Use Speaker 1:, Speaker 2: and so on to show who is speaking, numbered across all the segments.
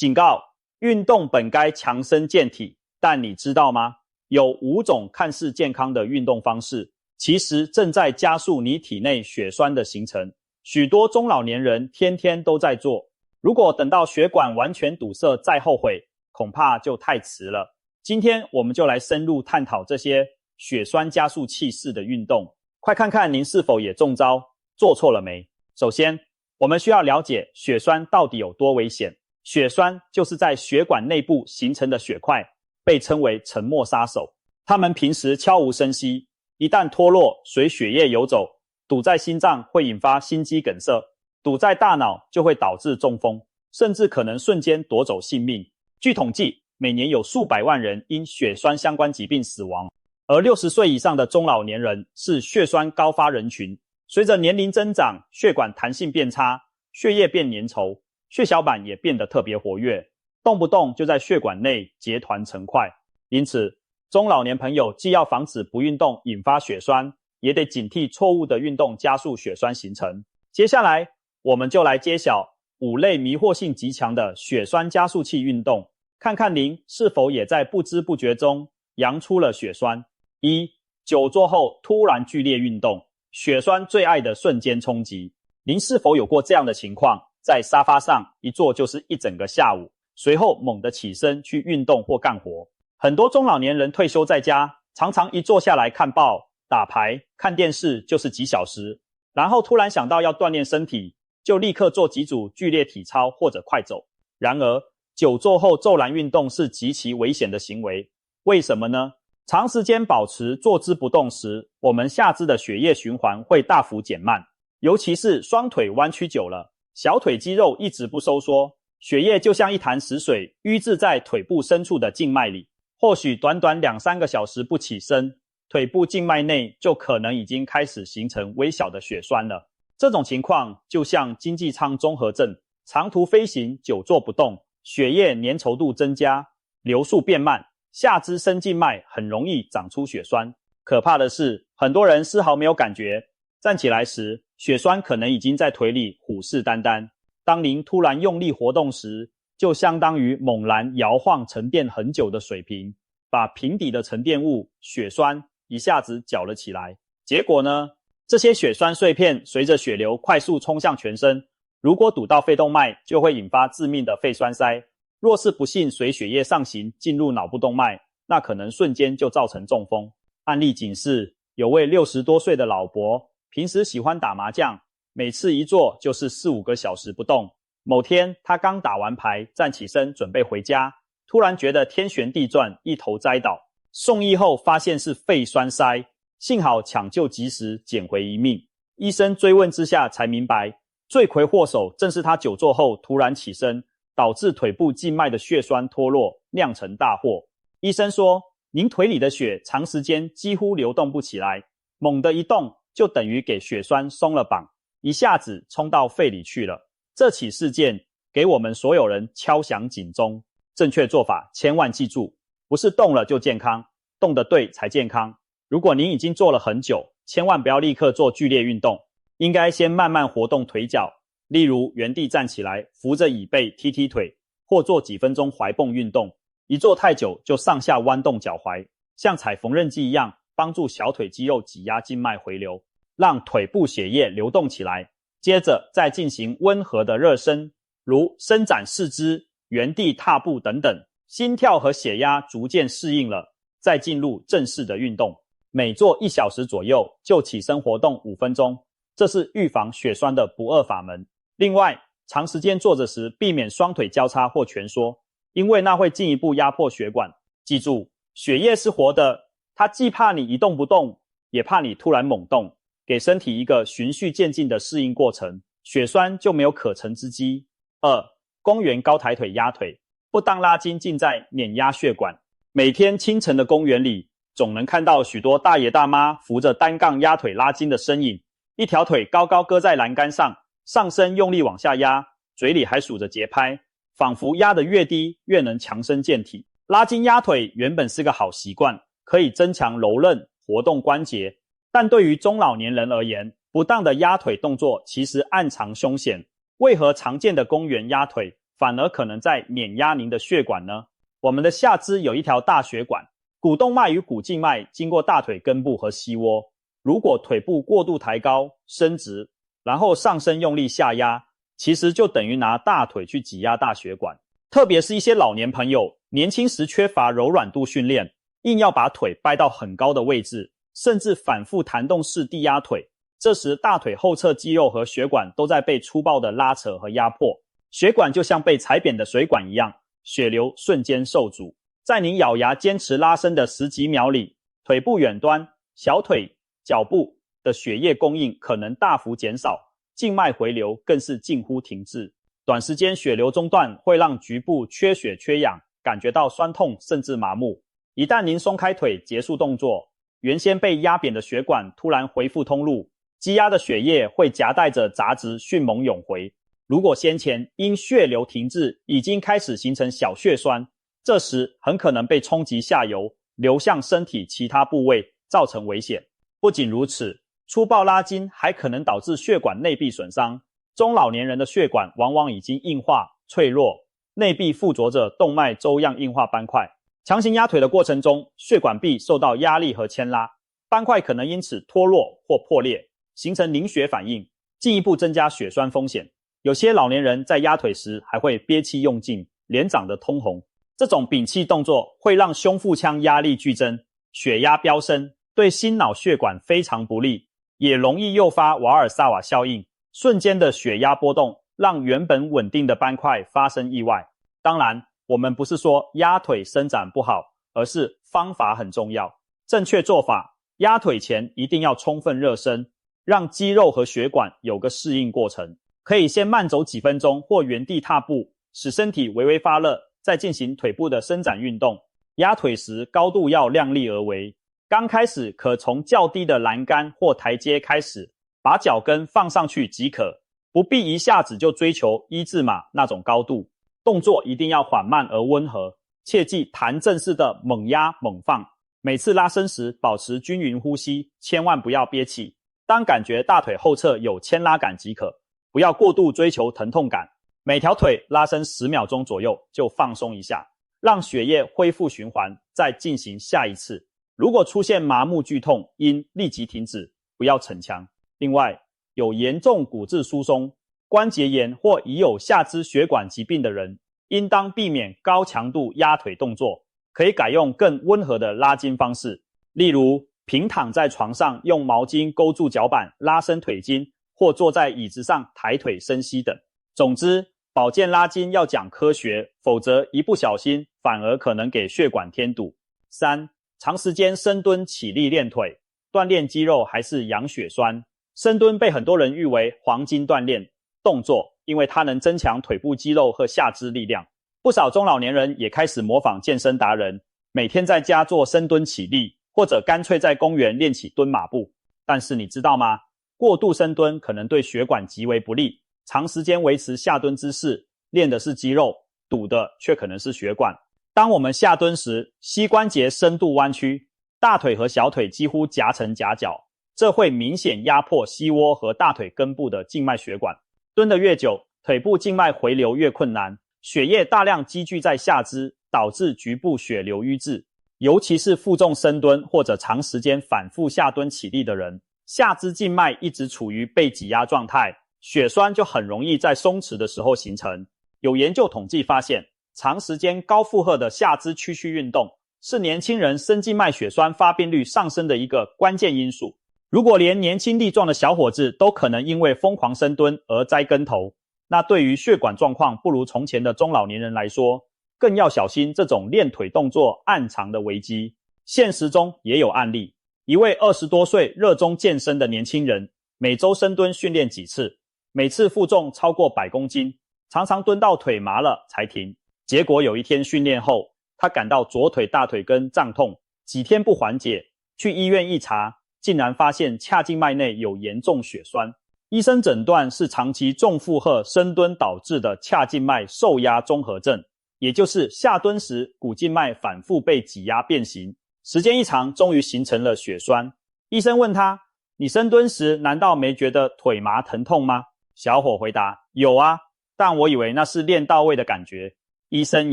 Speaker 1: 警告：运动本该强身健体，但你知道吗？有5种看似健康的运动方式，其实正在加速你体内血栓的形成。许多中老年人天天都在做，如果等到血管完全堵塞再后悔，恐怕就太迟了。今天我们就来深入探讨这些血栓加速器式的运动，快看看您是否也中招，做错了没？首先，我们需要了解血栓到底有多危险。血栓就是在血管内部形成的血块，被称为沉默杀手。它们平时悄无声息，一旦脱落，随血液游走，堵在心脏会引发心肌梗塞，堵在大脑就会导致中风，甚至可能瞬间夺走性命。据统计，每年有数百万人因血栓相关疾病死亡，而60岁以上的中老年人是血栓高发人群。随着年龄增长，血管弹性变差，血液变粘稠，血小板也变得特别活跃，动不动就在血管内结团成块。因此，中老年朋友既要防止不运动引发血栓，也得警惕错误的运动加速血栓形成。接下来，我们就来揭晓5类迷惑性极强的血栓加速器运动，看看您是否也在不知不觉中扬出了血栓。1. 久坐后突然剧烈运动，血栓最爱的瞬间冲击。您是否有过这样的情况？在沙发上一坐就是一整个下午，随后猛地起身去运动或干活。很多中老年人退休在家，常常一坐下来看报、打牌、看电视就是几小时，然后突然想到要锻炼身体，就立刻做几组剧烈体操或者快走。然而，久坐后骤然运动是极其危险的行为。为什么呢？长时间保持坐姿不动时，我们下肢的血液循环会大幅减慢，尤其是双腿弯曲久了，小腿肌肉一直不收缩，血液就像一潭死水淤滞在腿部深处的静脉里。或许短短2-3个小时不起身，腿部静脉内就可能已经开始形成微小的血栓了。这种情况就像经济舱综合症，长途飞行久坐不动，血液粘稠度增加，流速变慢，下肢深静脉很容易长出血栓。可怕的是，很多人丝毫没有感觉，站起来时，血栓可能已经在腿里虎视眈眈。当您突然用力活动时，就相当于猛然摇晃沉淀很久的水瓶，把瓶底的沉淀物血栓一下子搅了起来。结果呢，这些血栓碎片随着血流快速冲向全身，如果堵到肺动脉，就会引发致命的肺栓塞。若是不幸随血液上行进入脑部动脉，那可能瞬间就造成中风。案例警示，有位60多岁的老伯，平时喜欢打麻将，每次一坐就是4-5个小时不动。某天他刚打完牌，站起身准备回家，突然觉得天旋地转，一头栽倒。送医后发现是肺栓塞，幸好抢救及时，捡回一命。医生追问之下才明白，罪魁祸首正是他久坐后突然起身，导致腿部静脉的血栓脱落，酿成大祸。医生说，您腿里的血长时间几乎流动不起来，猛地一动就等于给血栓松了绑，一下子冲到肺里去了。这起事件给我们所有人敲响警钟，正确做法千万记住，不是动了就健康，动得对才健康。如果您已经做了很久，千万不要立刻做剧烈运动，应该先慢慢活动腿脚，例如原地站起来，扶着椅背踢踢腿，或做几分钟踝泵运动。一坐太久就上下弯动脚踝，像踩缝纫机一样，帮助小腿肌肉挤压静脉回流，让腿部血液流动起来。接着再进行温和的热身，如伸展四肢、原地踏步等等，心跳和血压逐渐适应了，再进入正式的运动。每做1小时左右就起身活动5分钟，这是预防血栓的不二法门。另外，长时间坐着时避免双腿交叉或蜷缩，因为那会进一步压迫血管。记住，血液是活的，它既怕你一动不动，也怕你突然猛动，给身体一个循序渐进的适应过程，血栓就没有可乘之机。2. 公园高抬腿压腿，不当拉筋尽在碾压血管。每天清晨的公园里，总能看到许多大爷大妈扶着单杠压腿拉筋的身影，一条腿高高搁在栏杆上，上身用力往下压，嘴里还数着节拍，仿佛压得越低越能强身健体。拉筋压腿原本是个好习惯，可以增强柔韧，活动关节，但对于中老年人而言，不当的压腿动作其实暗藏凶险。为何常见的公园压腿反而可能在碾压您的血管呢？我们的下肢有一条大血管，股动脉与股静脉经过大腿根部和膝窝。如果腿部过度抬高、伸直，然后上身用力下压，其实就等于拿大腿去挤压大血管。特别是一些老年朋友，年轻时缺乏柔软度训练，硬要把腿掰到很高的位置，甚至反复弹动式地压腿，这时大腿后侧肌肉和血管都在被粗暴的拉扯和压迫，血管就像被踩扁的水管一样，血流瞬间受阻。在您咬牙坚持拉伸的10几秒里，腿部远端、小腿、脚部的血液供应可能大幅减少，静脉回流更是近乎停滞。短时间血流中断会让局部缺血缺氧，感觉到酸痛甚至麻木。一旦您松开腿结束动作，原先被压扁的血管突然恢复通路，积压的血液会夹带着杂质迅猛涌回。如果先前因血流停滞已经开始形成小血栓，这时很可能被冲击下游，流向身体其他部位，造成危险。不仅如此，粗暴拉筋还可能导致血管内壁损伤。中老年人的血管往往已经硬化、脆弱，内壁附着着动脉粥样硬化斑块。强行压腿的过程中，血管壁受到压力和牵拉，斑块可能因此脱落或破裂，形成凝血反应，进一步增加血栓风险。有些老年人在压腿时还会憋气用尽，脸长得通红。这种屏气动作会让胸腹腔压力剧增，血压飙升，对心脑血管非常不利，也容易诱发瓦尔萨瓦效应。瞬间的血压波动让原本稳定的斑块发生意外。当然，我们不是说压腿伸展不好，而是方法很重要。正确做法，压腿前一定要充分热身，让肌肉和血管有个适应过程。可以先慢走几分钟或原地踏步，使身体微微发热，再进行腿部的伸展运动。压腿时高度要量力而为，刚开始可从较低的栏杆或台阶开始，把脚跟放上去即可，不必一下子就追求1字马那种高度。动作一定要缓慢而温和，切忌弹正式的猛压猛放。每次拉伸时保持均匀呼吸，千万不要憋气。当感觉大腿后侧有牵拉感即可，不要过度追求疼痛感。每条腿拉伸10秒钟左右就放松一下，让血液恢复循环，再进行下一次。如果出现麻木剧痛，应立即停止，不要逞强。另外，有严重骨质疏松、关节炎或已有下肢血管疾病的人，应当避免高强度压腿动作，可以改用更温和的拉筋方式，例如平躺在床上用毛巾勾住脚板拉伸腿筋，或坐在椅子上抬腿伸膝等。总之，保健拉筋要讲科学，否则一不小心反而可能给血管添堵。3. 长时间深蹲起立练腿，锻炼肌肉还是养血栓？深蹲被很多人誉为黄金锻炼动作，因为它能增强腿部肌肉和下肢力量。不少中老年人也开始模仿健身达人，每天在家做深蹲起立，或者干脆在公园练起蹲马步。但是你知道吗？过度深蹲可能对血管极为不利，长时间维持下蹲姿势，练的是肌肉，堵的却可能是血管。当我们下蹲时，膝关节深度弯曲，大腿和小腿几乎夹成夹角，这会明显压迫膝窝和大腿根部的静脉血管。蹲得越久，腿部静脉回流越困难，血液大量积聚在下肢，导致局部血流瘀滞。尤其是负重深蹲或者长时间反复下蹲起立的人，下肢静脉一直处于被挤压状态，血栓就很容易在松弛的时候形成。有研究统计发现，长时间高负荷的下肢屈曲运动是年轻人深静脉血栓发病率上升的一个关键因素。如果连年轻力壮的小伙子都可能因为疯狂深蹲而栽跟头，那对于血管状况不如从前的中老年人来说，更要小心这种练腿动作暗藏的危机。现实中也有案例，一位20多岁热衷健身的年轻人，每周深蹲训练几次，每次负重超过100公斤，常常蹲到腿麻了才停。结果有一天训练后，他感到左腿大腿根胀痛，几天不缓解，去医院一查，竟然发现髂静脉内有严重血栓。医生诊断是长期重负荷深蹲导致的髂静脉受压综合症，也就是下蹲时股静脉反复被挤压变形，时间一长终于形成了血栓。医生问他，你深蹲时难道没觉得腿麻疼痛吗？小伙回答，有啊，但我以为那是练到位的感觉。医生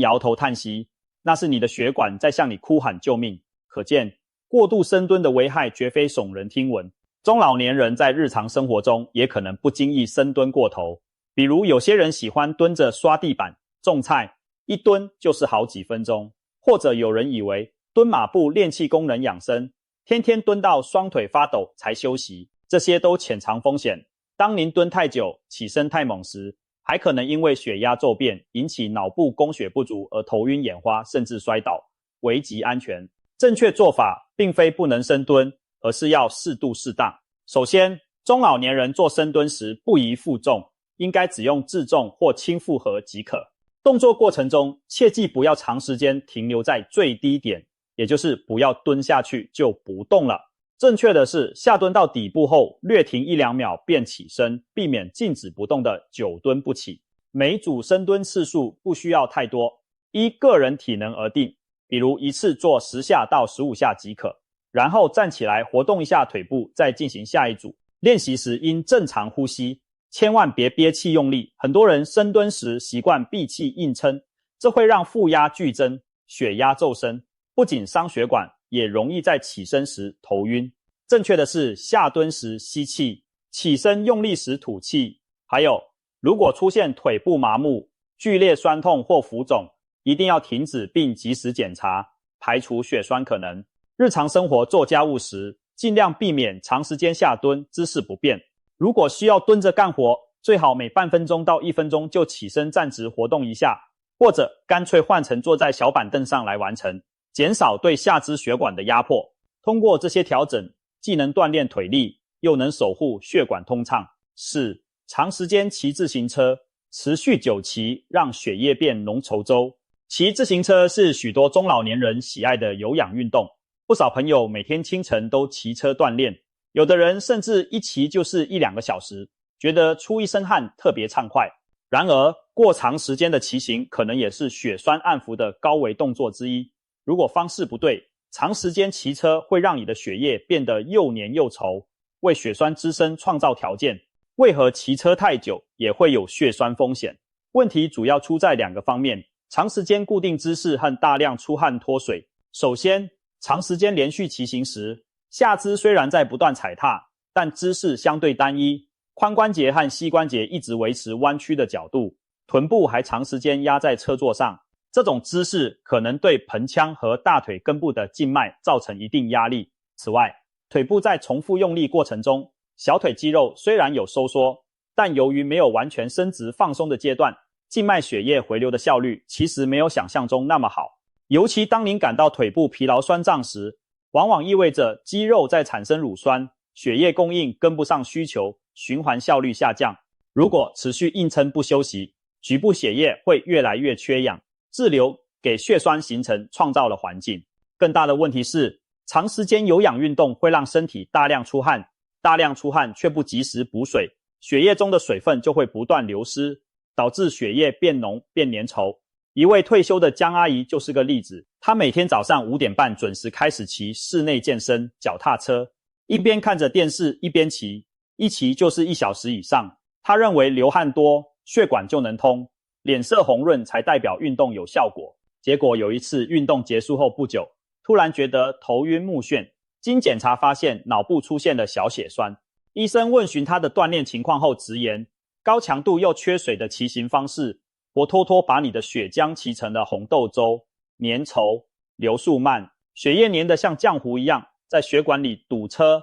Speaker 1: 摇头叹息，那是你的血管在向你哭喊救命。可见过度深蹲的危害绝非耸人听闻。中老年人在日常生活中也可能不经意深蹲过头，比如有些人喜欢蹲着刷地板、种菜，一蹲就是好几分钟，或者有人以为蹲马步练气功能养生，天天蹲到双腿发抖才休息，这些都潜藏风险。当您蹲太久、起身太猛时，还可能因为血压骤变引起脑部供血不足而头晕眼花，甚至摔倒，危及安全。正确做法并非不能深蹲，而是要适度适当。首先，中老年人做深蹲时不宜负重，应该只用自重或轻负荷即可。动作过程中切记不要长时间停留在最低点，也就是不要蹲下去就不动了。正确的是下蹲到底部后略停1-2秒便起身，避免静止不动的久蹲不起。每组深蹲次数不需要太多，依个人体能而定，比如一次做10下到15下即可，然后站起来活动一下腿部，再进行下一组。练习时应正常呼吸，千万别憋气用力。很多人深蹲时习惯闭气硬撑，这会让负压剧增，血压骤升，不仅伤血管，也容易在起身时头晕。正确的是下蹲时吸气，起身用力时吐气。还有，如果出现腿部麻木、剧烈酸痛或浮肿，一定要停止并及时检查，排除血栓可能。日常生活做家务时，尽量避免长时间下蹲，姿势不变。如果需要蹲着干活，最好每半分钟到1分钟就起身站直活动一下，或者干脆换成坐在小板凳上来完成，减少对下肢血管的压迫。通过这些调整，既能锻炼腿力，又能守护血管通畅。4. 长时间骑自行车，持续久骑，让血液变浓稠粥。骑自行车是许多中老年人喜爱的有氧运动，不少朋友每天清晨都骑车锻炼，有的人甚至一骑就是1-2个小时，觉得出一身汗特别畅快。然而，过长时间的骑行可能也是血栓按伏的高危动作之一。如果方式不对，长时间骑车会让你的血液变得又黏又稠，为血栓滋生创造条件。为何骑车太久也会有血栓风险？问题主要出在2个方面：长时间固定姿势和大量出汗脱水。首先，长时间连续骑行时，下肢虽然在不断踩踏，但姿势相对单一，髋关节和膝关节一直维持弯曲的角度，臀部还长时间压在车座上，这种姿势可能对盆腔和大腿根部的静脉造成一定压力。此外，腿部在重复用力过程中，小腿肌肉虽然有收缩，但由于没有完全伸直放松的阶段，静脉血液回流的效率其实没有想象中那么好。尤其当您感到腿部疲劳酸胀时，往往意味着肌肉在产生乳酸，血液供应跟不上需求，循环效率下降。如果持续硬撑不休息，局部血液会越来越缺氧，滞留给血栓形成创造了环境。更大的问题是，长时间有氧运动会让身体大量出汗，却不及时补水，血液中的水分就会不断流失，导致血液变浓变粘稠。一位退休的江阿姨就是个例子，她每天早上5点半准时开始骑室内健身脚踏车，一边看着电视一边骑，一骑就是1小时以上。她认为流汗多，血管就能通，脸色红润才代表运动有效果。结果有一次运动结束后不久，突然觉得头晕目眩，经检查发现脑部出现了小血栓。医生问询她的锻炼情况后直言，高强度又缺水的骑行方式活脱脱把你的血浆骑成了红豆粥，粘稠，流速慢，血液粘得像浆糊一样，在血管里堵着，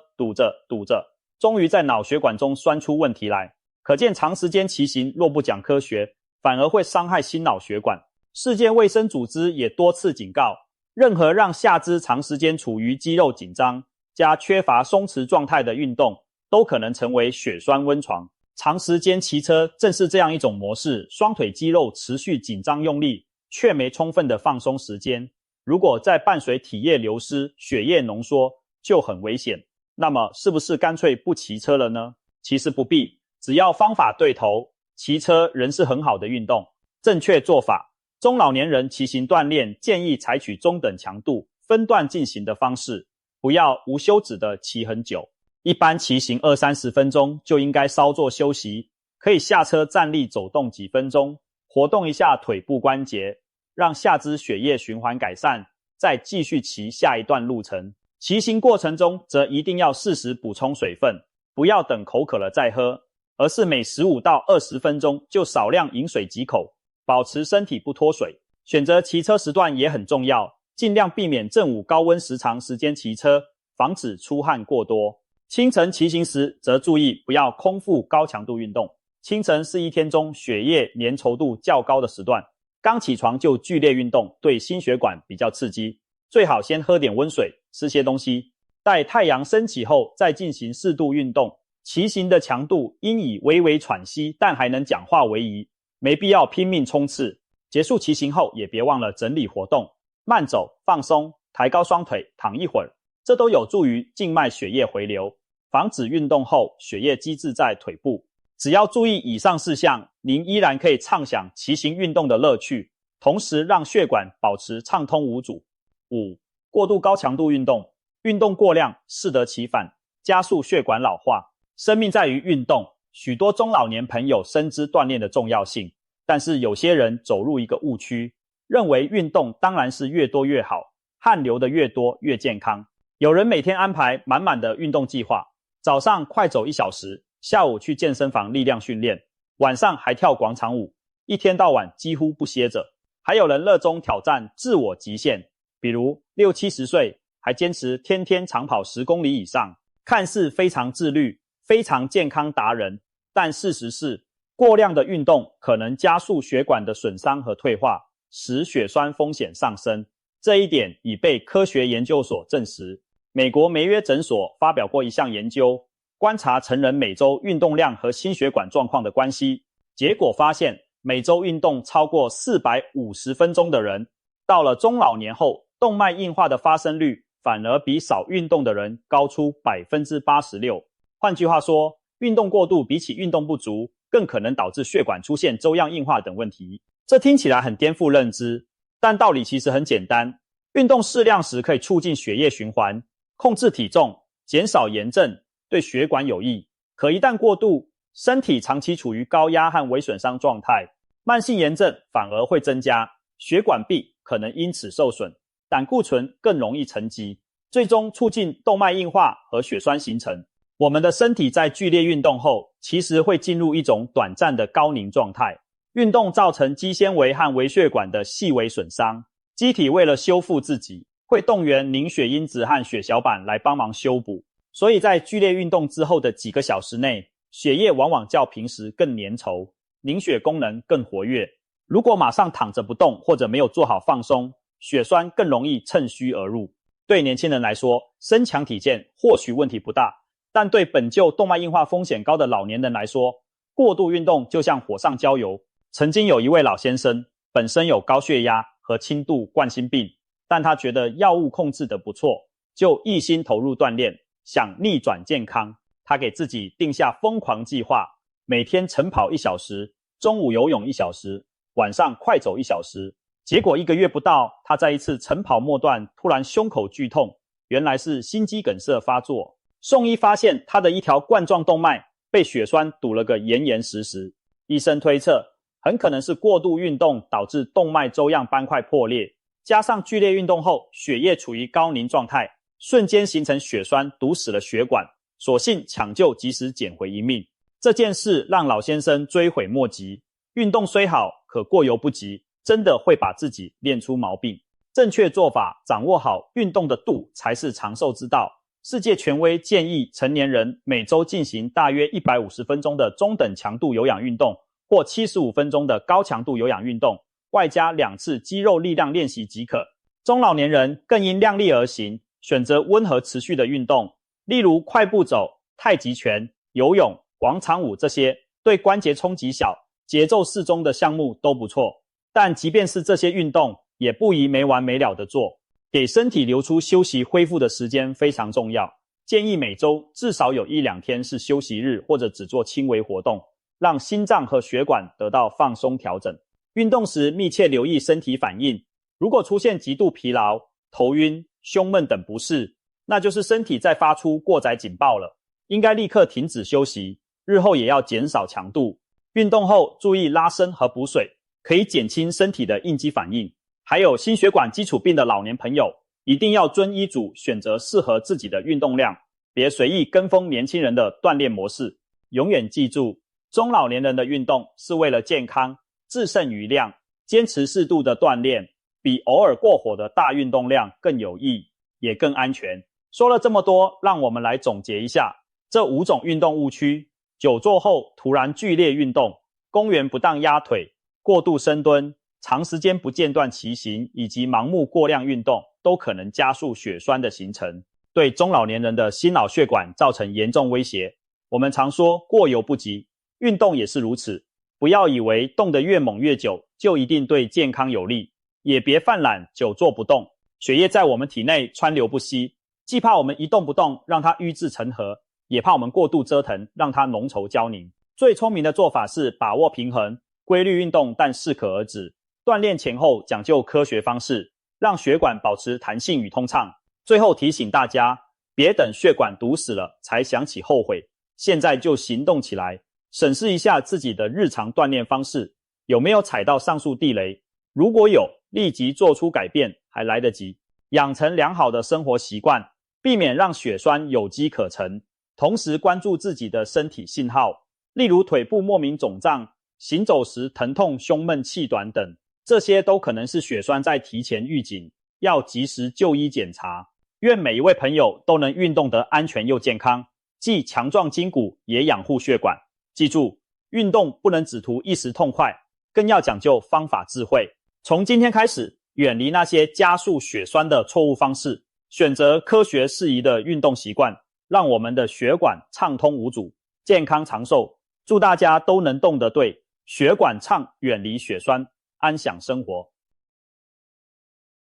Speaker 1: 终于在脑血管中栓出问题来。可见长时间骑行若不讲科学，反而会伤害心脑血管。世界卫生组织也多次警告，任何让下肢长时间处于肌肉紧张加缺乏松弛状态的运动，都可能成为血栓温床。长时间骑车正是这样一种模式，双腿肌肉持续紧张用力，却没充分的放松时间。如果再伴随体液流失、血液浓缩，就很危险。那么是不是干脆不骑车了呢？其实不必，只要方法对头，骑车仍是很好的运动。正确做法，中老年人骑行锻炼建议采取中等强度、分段进行的方式，不要无休止的骑很久。一般骑行20-30分钟就应该稍作休息，可以下车站立走动几分钟，活动一下腿部关节，让下肢血液循环改善，再继续骑下一段路程。骑行过程中则一定要适时补充水分，不要等口渴了再喝，而是每15到20分钟就少量饮水几口，保持身体不脱水。选择骑车时段也很重要，尽量避免正午高温长时间骑车，防止出汗过多。清晨骑行时则注意不要空腹高强度运动。清晨是一天中血液粘稠度较高的时段，刚起床就剧烈运动，对心血管比较刺激，最好先喝点温水，吃些东西，待太阳升起后再进行适度运动。骑行的强度应以微微喘息但还能讲话为宜，没必要拼命冲刺。结束骑行后也别忘了整理活动，慢走、放松、抬高双腿、躺一会儿，这都有助于静脉血液回流，防止运动后血液积滞在腿部。只要注意以上事项，您依然可以畅享骑行运动的乐趣，同时让血管保持畅通无阻。5. 过度高强度运动。运动过量适得其反，加速血管老化。生命在于运动，许多中老年朋友深知锻炼的重要性，但是有些人走入一个误区，认为运动当然是越多越好，汗流的越多越健康。有人每天安排满满的运动计划，早上快走1小时，下午去健身房力量训练，晚上还跳广场舞，一天到晚几乎不歇着。还有人热衷挑战自我极限，比如60、70岁还坚持天天长跑10公里以上，看似非常自律，非常健康达人，但事实是过量的运动可能加速血管的损伤和退化，使血栓风险上升。这一点已被科学研究所证实。美国梅约诊所发表过一项研究，观察成人每周运动量和心血管状况的关系，结果发现每周运动超过450分钟的人，到了中老年后，动脉硬化的发生率反而比少运动的人高出 86%。 换句话说，运动过度比起运动不足更可能导致血管出现粥样硬化等问题。这听起来很颠覆认知，但道理其实很简单。运动适量时可以促进血液循环，控制体重，减少炎症，对血管有益。可一旦过度，身体长期处于高压和微损伤状态，慢性炎症反而会增加，血管壁可能因此受损，胆固醇更容易沉积，最终促进动脉硬化和血栓形成。我们的身体在剧烈运动后，其实会进入一种短暂的高凝状态。运动造成肌纤维和微血管的细微损伤，机体为了修复自己，会动员凝血因子和血小板来帮忙修补。所以在剧烈运动之后的几个小时内，血液往往较平时更粘稠，凝血功能更活跃。如果马上躺着不动或者没有做好放松，血栓更容易趁虚而入。对年轻人来说，身强体健或许问题不大，但对本就动脉硬化风险高的老年人来说，过度运动就像火上浇油。曾经有一位老先生，本身有高血压和轻度冠心病，但他觉得药物控制得不错，就一心投入锻炼，想逆转健康。他给自己定下疯狂计划，每天晨跑1小时，中午游泳1小时，晚上快走1小时。结果1个月不到，他在一次晨跑末段突然胸口剧痛，原来是心肌梗塞发作。送医发现他的一条冠状动脉被血栓堵了个严严实实，医生推测很可能是过度运动导致动脉粥样斑块破裂，加上剧烈运动后血液处于高凝状态，瞬间形成血栓堵死了血管，所幸抢救及时捡回一命。这件事让老先生追悔莫及，运动虽好，可过犹不及，真的会把自己练出毛病。正确做法，掌握好运动的度才是长寿之道。世界权威建议成年人每周进行大约150分钟的中等强度有氧运动，或75分钟的高强度有氧运动，外加2次肌肉力量练习即可。中老年人更应量力而行，选择温和持续的运动，例如快步走、太极拳、游泳、广场舞这些对关节冲击小、节奏适中的项目都不错。但即便是这些运动，也不宜没完没了的做，给身体留出休息恢复的时间非常重要。建议每周至少有1-2天是休息日，或者只做轻微活动，让心脏和血管得到放松调整。运动时密切留意身体反应，如果出现极度疲劳、头晕、胸闷等不适，那就是身体在发出过载警报了，应该立刻停止休息，日后也要减少强度，运动后注意拉伸和补水，可以减轻身体的应激反应。还有心血管基础病的老年朋友，一定要遵医嘱选择适合自己的运动量，别随意跟风年轻人的锻炼模式。永远记住，中老年人的运动是为了健康，制胜于量，坚持适度的锻炼，比偶尔过火的大运动量更有益，也更安全。说了这么多，让我们来总结一下这5种运动误区：久坐后突然剧烈运动、公园不当压腿、过度深蹲、长时间不间断骑行以及盲目过量运动，都可能加速血栓的形成，对中老年人的心脑血管造成严重威胁。我们常说过犹不及，运动也是如此。不要以为动得越猛越久就一定对健康有利，也别犯懒久坐不动，血液在我们体内川流不息，既怕我们一动不动让它瘀滞成河，也怕我们过度折腾让它浓稠胶凝。最聪明的做法是把握平衡，规律运动但适可而止，锻炼前后讲究科学方式，让血管保持弹性与通畅。最后提醒大家，别等血管堵死了才想起后悔，现在就行动起来，审视一下自己的日常锻炼方式，有没有踩到上述地雷？如果有，立即做出改变，还来得及。养成良好的生活习惯，避免让血栓有机可乘，同时关注自己的身体信号，例如腿部莫名肿胀、行走时疼痛、胸闷气短等，这些都可能是血栓在提前预警，要及时就医检查。愿每一位朋友都能运动得安全又健康，既强壮筋骨，也养护血管。记住，运动不能只图一时痛快，更要讲究方法智慧。从今天开始，远离那些加速血栓的错误方式，选择科学适宜的运动习惯，让我们的血管畅通无阻，健康长寿。祝大家都能动得对，血管畅，远离血栓，安享生活。